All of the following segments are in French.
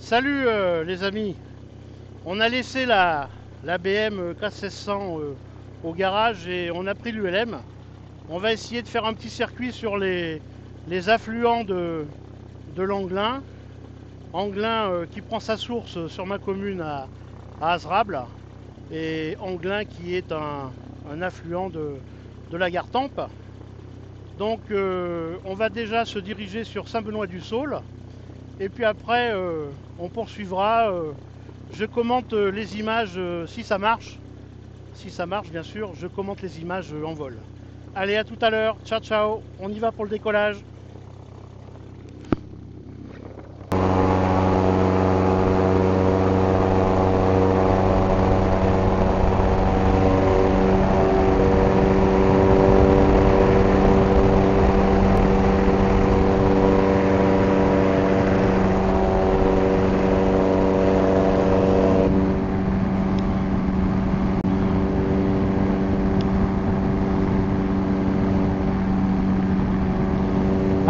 Salut les amis, on a laissé la BM K1600 au garage et on a pris l'ULM. On va essayer de faire un petit circuit sur les affluents de l'Anglin. Anglin qui prend sa source sur ma commune à Azrable et Anglin qui est un affluent de la Gartempe. Donc on va déjà se diriger sur Saint-Benoît-du-Saule. Et puis après, on poursuivra. Je commente les images si ça marche. Si ça marche, bien sûr, je commente les images en vol. Allez, à tout à l'heure. Ciao, ciao. On y va pour le décollage.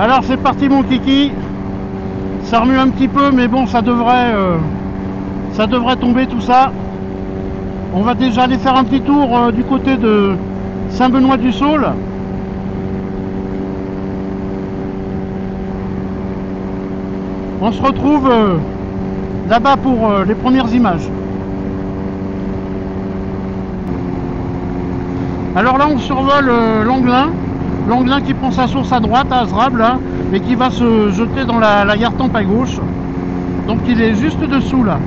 Alors c'est parti mon kiki, ça remue un petit peu mais bon ça devrait tomber tout ça. On va déjà aller faire un petit tour du côté de Saint-Benoît-du-Saule. On se retrouve là-bas pour les premières images. Alors là on survole l'Anglin. L'Anglin qui prend sa source à droite, à Azrable, là, et qui va se jeter dans la Gartempe à gauche. Donc il est juste dessous là.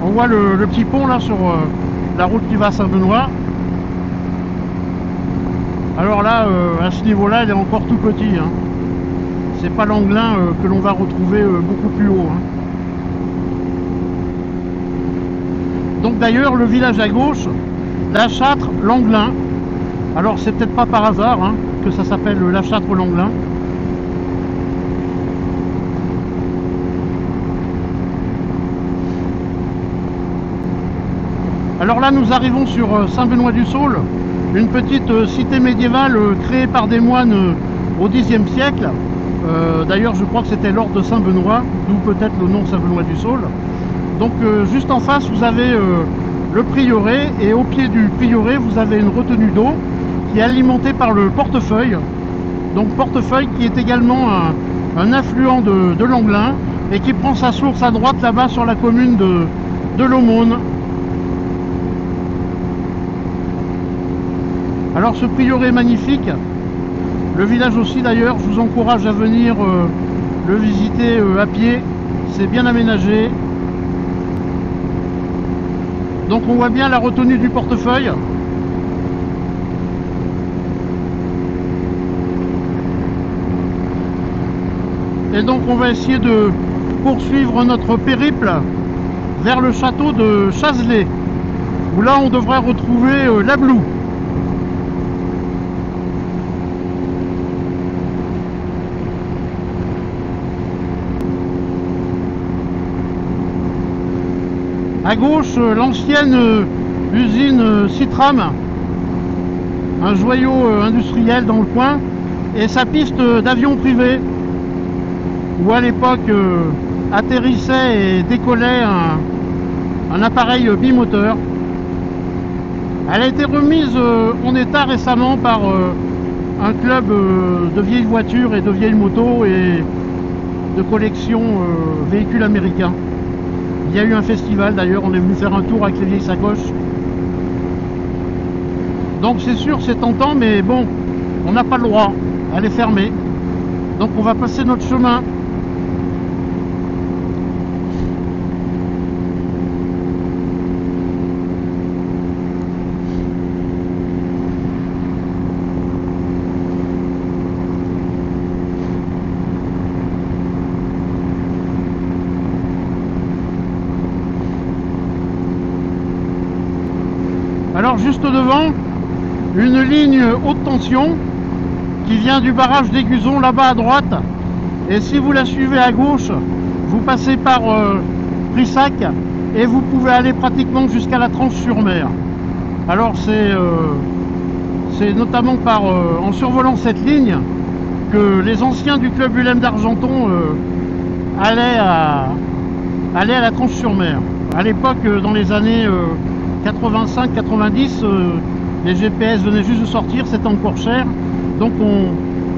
On voit le petit pont là sur la route qui va à Saint-Benoît. Alors là, à ce niveau-là, il est encore tout petit. Hein. C'est pas l'Anglin que l'on va retrouver beaucoup plus haut. Hein. Donc d'ailleurs, le village à gauche, la Châtre, l'Anglin. Alors c'est peut-être pas par hasard hein, que ça s'appelle la Châtre-l'Anglin. Alors là nous arrivons sur Saint-Benoît-du-Saule, une petite cité médiévale créée par des moines au Xe siècle. D'ailleurs je crois que c'était l'ordre de Saint-Benoît, d'où peut-être le nom Saint-Benoît-du-Saule. Donc juste en face vous avez le prieuré et au pied du prieuré vous avez une retenue d'eau qui est alimenté par le Portefeuille. Donc Portefeuille qui est également un affluent de l'Anglin et qui prend sa source à droite là-bas sur la commune de l'Aumône. Alors ce prieuré est magnifique, le village aussi d'ailleurs, je vous encourage à venir le visiter à pied, c'est bien aménagé. Donc on voit bien la retenue du Portefeuille. Et donc on va essayer de poursuivre notre périple vers le château de Chazelet, où là on devrait retrouver l'Ablou. À gauche, l'ancienne usine Citram, un joyau industriel dans le coin, et sa piste d'avion privé, où à l'époque atterrissait et décollait un appareil bimoteur. Elle a été remise en état récemment par un club de vieilles voitures et de vieilles motos et de collection véhicules américains. Il y a eu un festival d'ailleurs, on est venu faire un tour avec les vieilles sacoches. Donc c'est sûr, c'est tentant, mais bon, on n'a pas le droit, elle est fermée. Donc on va passer notre chemin. Alors juste devant, une ligne haute tension qui vient du barrage d'Aiguzon là-bas à droite. Et si vous la suivez à gauche, vous passez par Brissac et vous pouvez aller pratiquement jusqu'à la Tranche-sur-Mer. Alors c'est notamment en survolant cette ligne que les anciens du club ULM d'Argenton allaient aller à la Tranche-sur-Mer. À l'époque, dans les années 85-90, les GPS venaient juste de sortir, c'était encore cher. Donc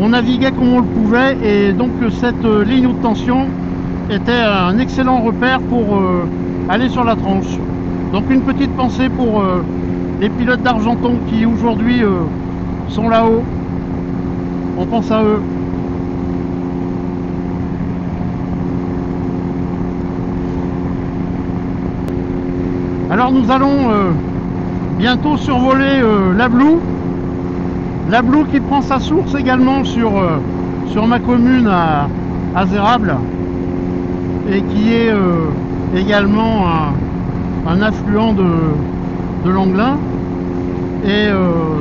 on naviguait comme on le pouvait, et donc cette ligne haute tension était un excellent repère pour aller sur la Tranche. Donc une petite pensée pour les pilotes d'Argenton qui aujourd'hui sont là-haut. On pense à eux. Alors nous allons bientôt survoler la Blou. La Blou qui prend sa source également sur ma commune à Zérable, et qui est également un affluent de l'Anglin. Et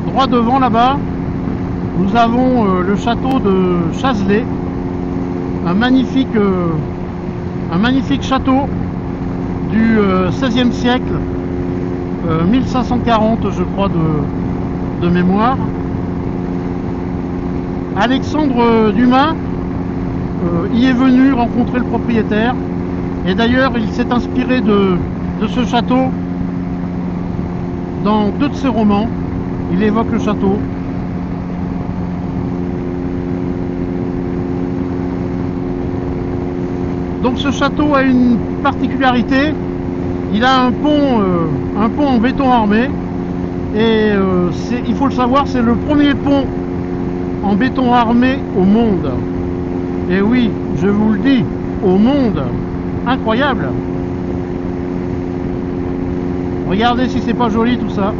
droit devant là-bas, nous avons le château de Chazelet, un magnifique château du XVIe siècle, 1540 je crois de mémoire. Alexandre Dumas y est venu rencontrer le propriétaire, et d'ailleurs il s'est inspiré de ce château dans deux de ses romans. Il évoque le château. Donc ce château a une particularité, il a un pont en béton armé, et il faut le savoir, c'est le premier pont en béton armé au monde. Et oui, je vous le dis, au monde. Incroyable. Regardez si c'est pas joli tout ça.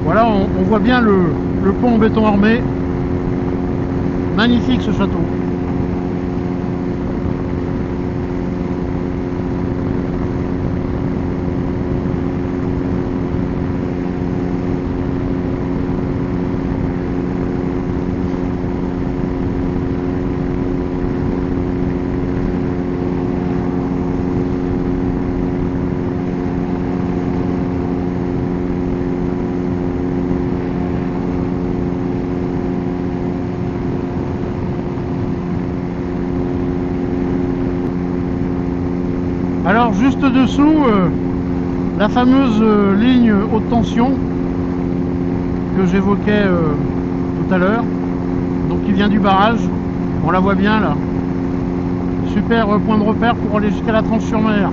Voilà, on voit bien le pont en béton armé. Magnifique ce château. Alors juste dessous, la fameuse ligne haute tension que j'évoquais tout à l'heure, donc qui vient du barrage, on la voit bien là. Super point de repère pour aller jusqu'à la Tranche-sur-Mer.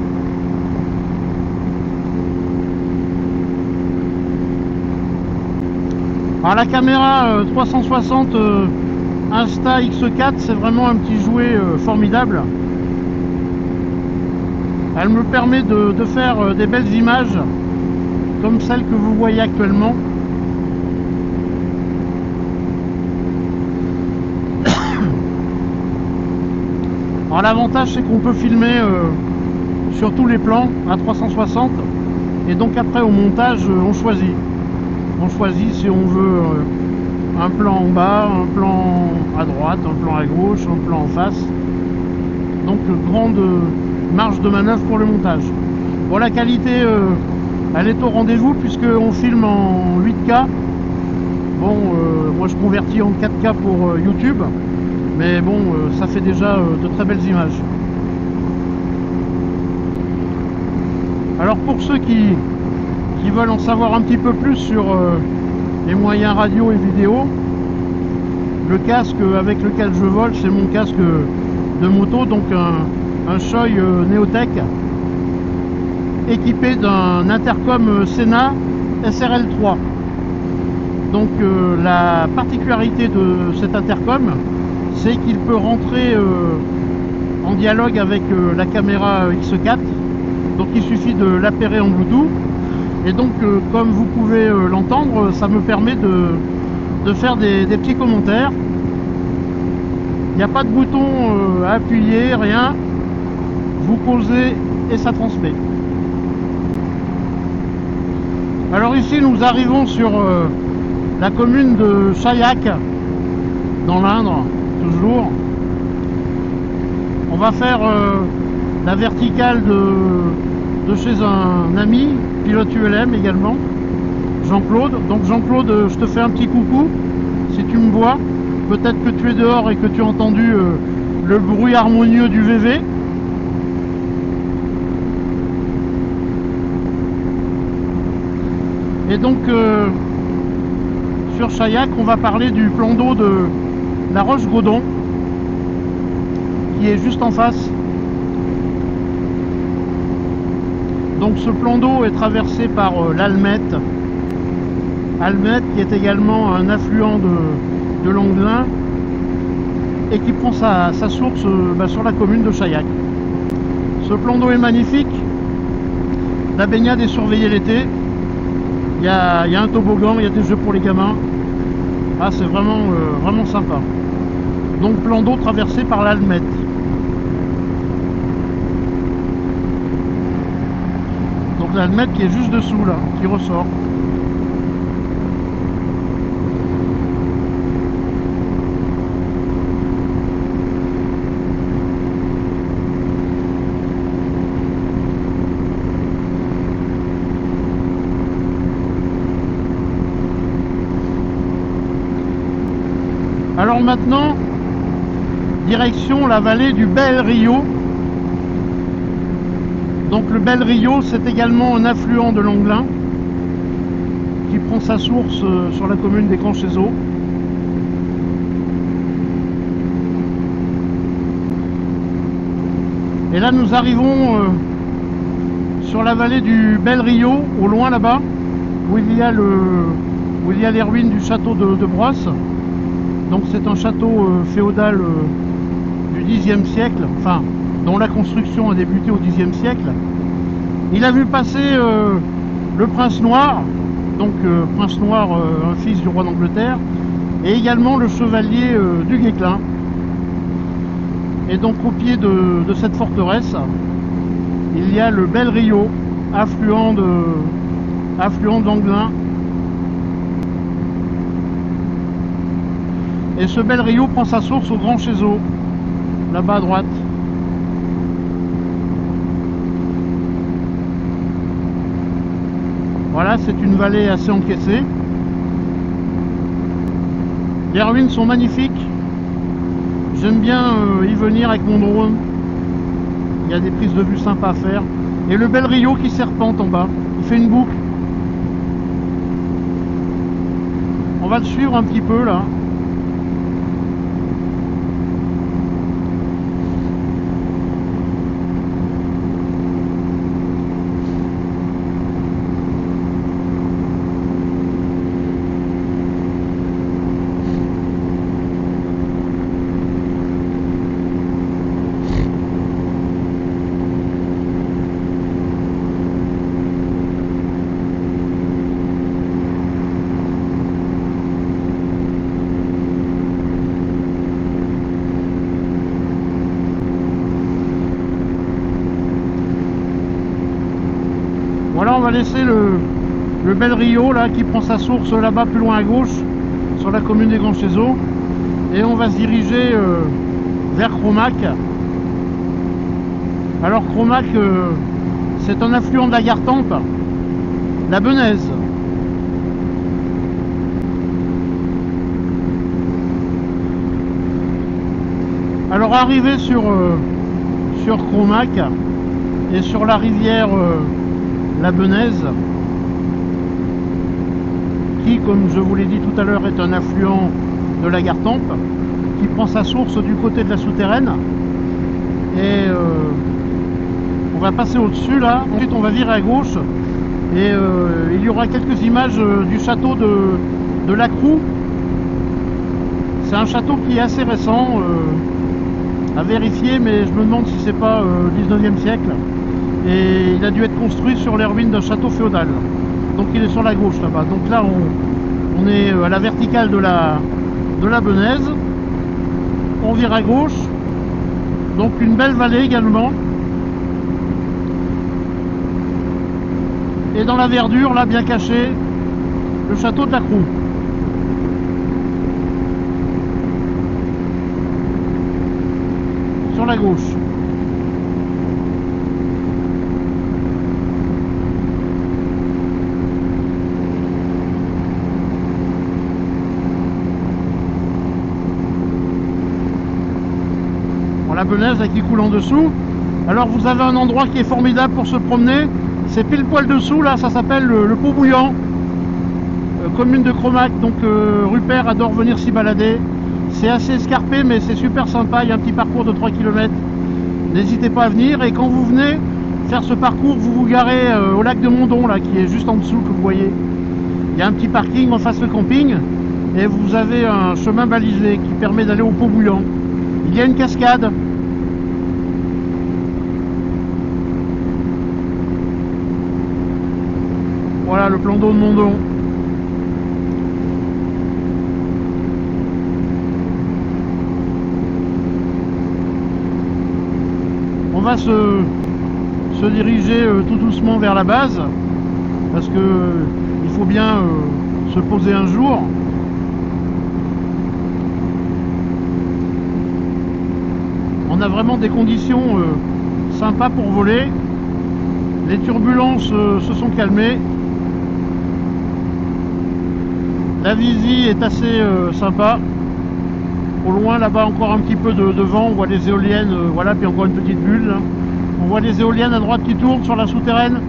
Alors la caméra 360 Insta X4, c'est vraiment un petit jouet formidable. Elle me permet de faire des belles images comme celles que vous voyez actuellement. Alors l'avantage, c'est qu'on peut filmer sur tous les plans à 360, et donc après au montage on choisit si on veut un plan en bas, un plan à droite, un plan à gauche, un plan en face. Donc grande marge de manœuvre pour le montage. Bon, la qualité elle est au rendez-vous puisqu'on filme en 8K. Bon, moi je convertis en 4K pour YouTube, mais bon, ça fait déjà de très belles images. Alors pour ceux qui veulent en savoir un petit peu plus sur les moyens radio et vidéo, le casque avec lequel je vole, c'est mon casque de moto, donc un Shoei Neotech équipé d'un intercom Sena SRL3. Donc la particularité de cet intercom, c'est qu'il peut rentrer en dialogue avec la caméra X4. Donc il suffit de l'appairer en Bluetooth, et donc comme vous pouvez l'entendre, ça me permet de faire des petits commentaires. Il n'y a pas de bouton à appuyer, rien. Vous posez et ça transmet. Alors ici nous arrivons sur la commune de Chaillac, dans l'Indre, toujours. On va faire la verticale de chez un ami, pilote ULM également. Jean-Claude. Donc Jean-Claude, je te fais un petit coucou, si tu me vois. Peut-être que tu es dehors et que tu as entendu le bruit harmonieux du VV. Et donc sur Chaillac, on va parler du plan d'eau de la Roche-Godon, qui est juste en face. Donc ce plan d'eau est traversé par l'Almette. Almette qui est également un affluent de l'Anglin et qui prend sa source sur la commune de Chaillac. Ce plan d'eau est magnifique. La baignade est surveillée l'été. Il y a un toboggan, il y a des jeux pour les gamins. Ah, c'est vraiment, vraiment sympa. Donc plan d'eau traversé par l'Almette. Donc l'Almette qui est juste dessous là, qui ressort. Alors maintenant, direction la vallée du Bel Rio. Donc le Bel Rio, c'est également un affluent de l'Anglin qui prend sa source sur la commune des Grands-Chézeaux. Et là nous arrivons sur la vallée du Bel Rio, au loin là-bas, où il y a les ruines du château de Brosse. Donc c'est un château féodal du Xe siècle, enfin dont la construction a débuté au Xe siècle. Il a vu passer le prince noir, donc prince noir, un fils du roi d'Angleterre, et également le chevalier du Guesclin. Et donc au pied de cette forteresse, il y a le Bel Rio, affluent d'Anglin. Et ce Bel Rio prend sa source au Grands-Chézeaux, là-bas à droite. Voilà, c'est une vallée assez encaissée. Les ruines sont magnifiques. J'aime bien y venir avec mon drone. Il y a des prises de vue sympas à faire. Et le Bel Rio qui serpente en bas. Il fait une boucle. On va le suivre un petit peu là. Voilà, on va laisser le Bel Rio là qui prend sa source là-bas plus loin à gauche sur la commune des Grands-Chézeaux, et on va se diriger vers Cromac. Alors Cromac, c'est un affluent de la Gartempe, la Benaise. Alors arrivé sur Cromac et sur la rivière la Benaise, qui, comme je vous l'ai dit tout à l'heure, est un affluent de la Gartempe, qui prend sa source du côté de la Souterraine. Et on va passer au-dessus là, ensuite on va virer à gauche, et il y aura quelques images du château de Lacroux. C'est un château qui est assez récent, à vérifier, mais je me demande si c'est pas 19e siècle. Et il a dû être construit sur les ruines d'un château féodal. Donc il est sur la gauche là-bas. Donc là on est à la verticale de la Benaise. On vire à gauche. Donc une belle vallée également. Et dans la verdure, là bien caché, le château de Lacroux. Sur la gauche. la Benaise là, qui coule en dessous. Alors vous avez un endroit qui est formidable pour se promener, c'est pile poil dessous là, ça s'appelle le Pot Bouillant, commune de Cromac, donc Rupert adore venir s'y balader. C'est assez escarpé mais c'est super sympa, il y a un petit parcours de 3 km. N'hésitez pas à venir, et quand vous venez faire ce parcours, vous garez au lac de Mondon là, qui est juste en dessous que vous voyez. Il y a un petit parking en face le camping et vous avez un chemin balisé qui permet d'aller au Pot Bouillant. Il y a une cascade. Voilà le plan d'eau de Mondon. On va se diriger tout doucement vers la base parce que il faut bien se poser un jour. On a vraiment des conditions sympas pour voler. Les turbulences se sont calmées. La visie est assez sympa. Au loin là-bas encore un petit peu de vent, on voit les éoliennes, voilà, puis encore une petite bulle là. On voit les éoliennes à droite qui tournent sur la souterraine.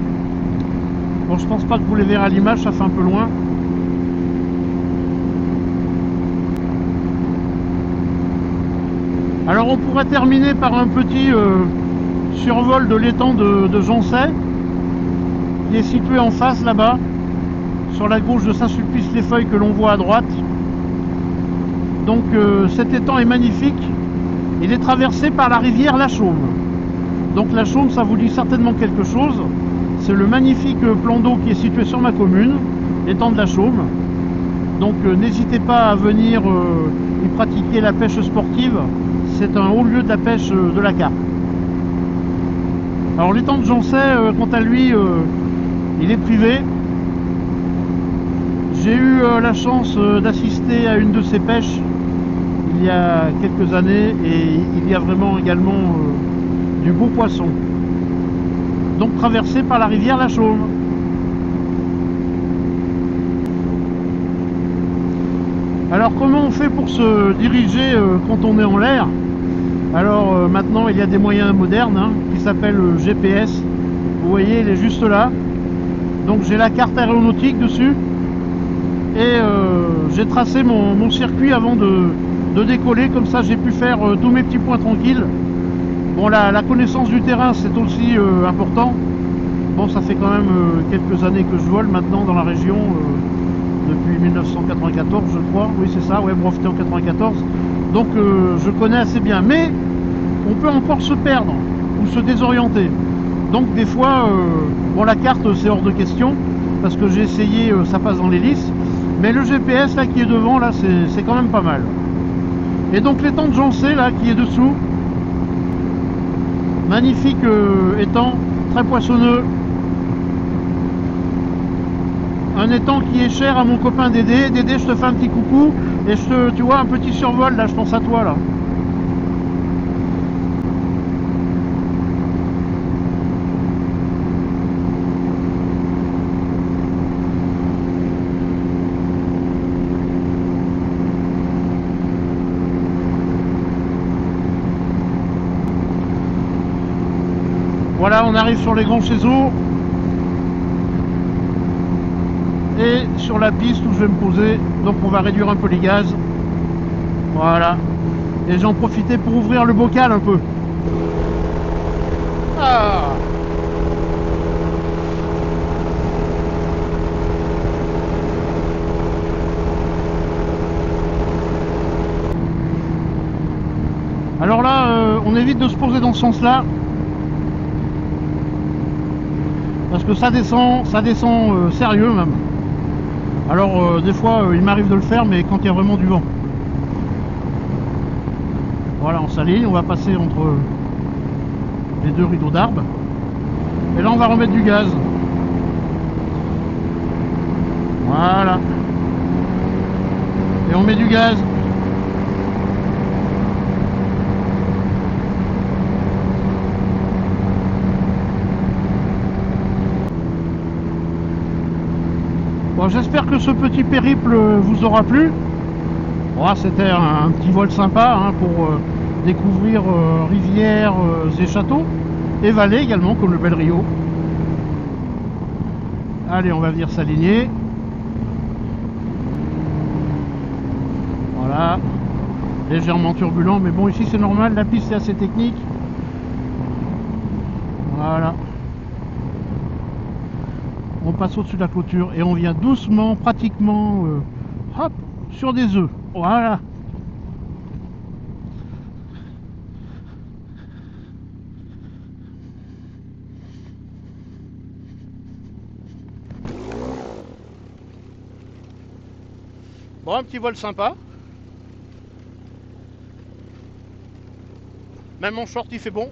Bon, je pense pas que vous les verrez à l'image, ça fait un peu loin. Alors on pourrait terminer par un petit survol de l'étang de Joncey, qui est situé en face là-bas, sur la gauche de Saint-Sulpice-les-Feuilles que l'on voit à droite. Donc cet étang est magnifique. Il est traversé par la rivière la Chaume. Donc la Chaume, ça vous dit certainement quelque chose. C'est le magnifique plan d'eau qui est situé sur ma commune, l'étang de la Chaume. Donc n'hésitez pas à venir y pratiquer la pêche sportive. C'est un haut lieu de la pêche de la carpe. Alors l'étang de Joncey, quant à lui, il est privé. J'ai eu la chance d'assister à une de ces pêches il y a quelques années, et il y a vraiment également du beau poisson. Donc traversé par la rivière la Chaume. Alors comment on fait pour se diriger quand on est en l'air? Alors maintenant il y a des moyens modernes qui s'appellent GPS. Vous voyez, il est juste là. Donc j'ai la carte aéronautique dessus. Et j'ai tracé mon circuit avant de décoller, comme ça j'ai pu faire tous mes petits points tranquilles. Bon, la connaissance du terrain c'est aussi important. Bon, ça fait quand même quelques années que je vole maintenant dans la région, depuis 1994 je crois, oui c'est ça, ouais, breveté en 94. Donc je connais assez bien, mais on peut encore se perdre ou se désorienter. Donc des fois, bon, la carte c'est hors de question, parce que j'ai essayé, ça passe dans l'hélice. Mais le GPS là qui est devant là, c'est quand même pas mal. Et donc l'étang de Joncey là qui est dessous, magnifique étang, très poissonneux. Un étang qui est cher à mon copain Dédé. Dédé, je te fais un petit coucou et tu vois, un petit survol là, je pense à toi là. Voilà, on arrive sur les grands chez eaux et sur la piste où je vais me poser. Donc on va réduire un peu les gaz. Voilà. Et j'en profitais pour ouvrir le bocal un peu. Ah. Alors là, on évite de se poser dans ce sens-là. Parce que ça descend sérieux même. Alors des fois il m'arrive de le faire, mais quand il y a vraiment du vent. Voilà, on s'aligne, on va passer entre les deux rideaux d'arbres. Et là on va remettre du gaz. Voilà. Et on met du gaz. Bon, j'espère que ce petit périple vous aura plu. Bon, c'était un petit vol sympa pour découvrir rivières et châteaux, et vallées également, comme le Bel Rio. Allez, on va venir s'aligner. Voilà. Légèrement turbulent, mais bon, ici c'est normal, la piste est assez technique. Voilà. On passe au-dessus de la clôture et on vient doucement, pratiquement, hop, sur des œufs. Voilà. Bon, un petit vol sympa. Même mon short il fait bon.